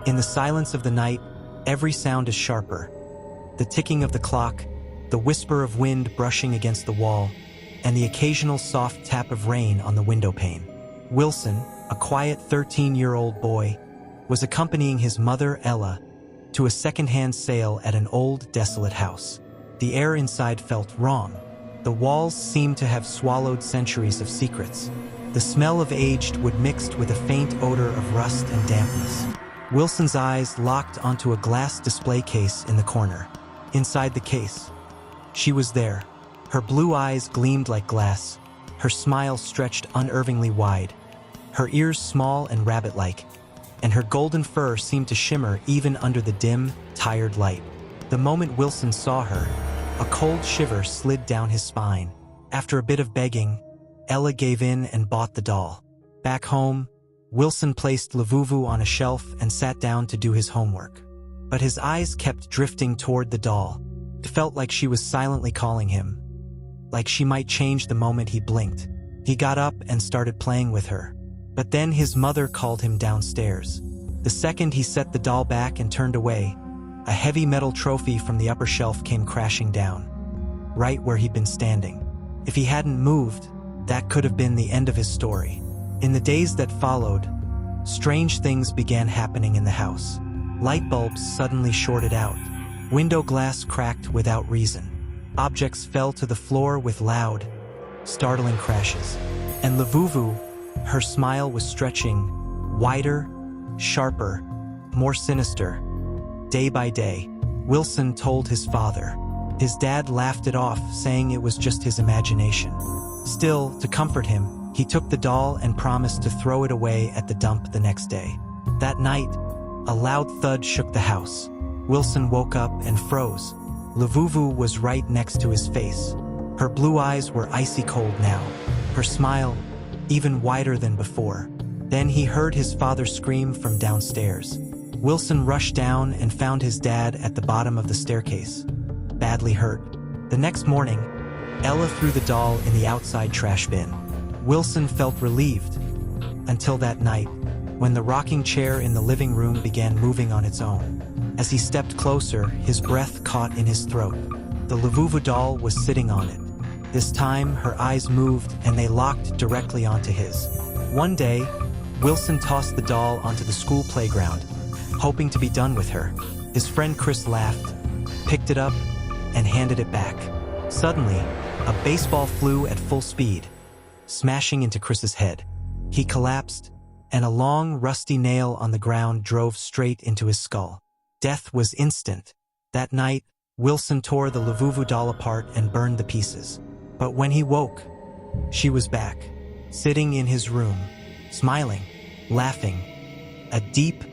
In the silence of the night, every sound is sharper. The ticking of the clock, the whisper of wind brushing against the wall, and the occasional soft tap of rain on the window pane. Wilson, a quiet 13-year-old boy, was accompanying his mother, Ella, to a second-hand sale at an old, desolate house. The air inside felt wrong. The walls seemed to have swallowed centuries of secrets. The smell of aged wood mixed with a faint odor of rust and dampness. Wilson's eyes locked onto a glass display case in the corner. Inside the case, she was there. Her blue eyes gleamed like glass, her smile stretched unervingly wide, her ears small and rabbit-like, and her golden fur seemed to shimmer even under the dim, tired light. The moment Wilson saw her, a cold shiver slid down his spine. After a bit of begging, Ella gave in and bought the doll. Back home, Wilson placed Labubu on a shelf and sat down to do his homework. But his eyes kept drifting toward the doll. It felt like she was silently calling him, like she might change the moment he blinked. He got up and started playing with her. But then his mother called him downstairs. The second he set the doll back and turned away, a heavy metal trophy from the upper shelf came crashing down, right where he'd been standing. If he hadn't moved, that could have been the end of his story. In the days that followed, strange things began happening in the house. Light bulbs suddenly shorted out. Window glass cracked without reason. Objects fell to the floor with loud, startling crashes. And Labubu, her smile was stretching, wider, sharper, more sinister. Day by day, Wilson told his father. His dad laughed it off, saying it was just his imagination. Still, to comfort him, he took the doll and promised to throw it away at the dump the next day. That night, a loud thud shook the house. Wilson woke up and froze. Labubu was right next to his face. Her blue eyes were icy cold now, her smile even wider than before. Then he heard his father scream from downstairs. Wilson rushed down and found his dad at the bottom of the staircase, badly hurt. The next morning, Ella threw the doll in the outside trash bin. Wilson felt relieved, until that night, when the rocking chair in the living room began moving on its own. As he stepped closer, his breath caught in his throat. The Labubu doll was sitting on it. This time, her eyes moved and they locked directly onto his. One day, Wilson tossed the doll onto the school playground, hoping to be done with her. His friend Chris laughed, picked it up, and handed it back. Suddenly, a baseball flew at full speed, smashing into Chris's head. He collapsed, and a long, rusty nail on the ground drove straight into his skull. Death was instant. That night, Wilson tore the Labubu doll apart and burned the pieces. But when he woke, she was back, sitting in his room, smiling, laughing, a deep,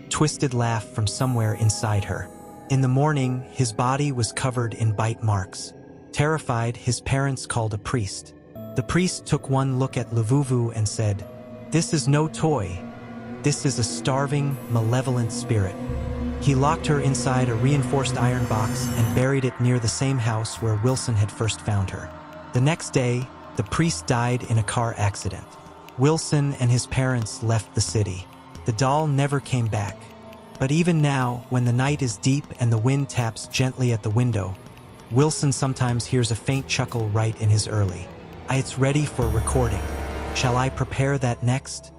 twisted laugh from somewhere inside her. In the morning, his body was covered in bite marks. Terrified, his parents called a priest. The priest took one look at Labubu and said, "This is no toy. This is a starving, malevolent spirit." He locked her inside a reinforced iron box and buried it near the same house where Wilson had first found her. The next day, the priest died in a car accident. Wilson and his parents left the city. The doll never came back. But even now, when the night is deep and the wind taps gently at the window, Wilson sometimes hears a faint chuckle right in his early. It's ready for recording. Shall I prepare that next?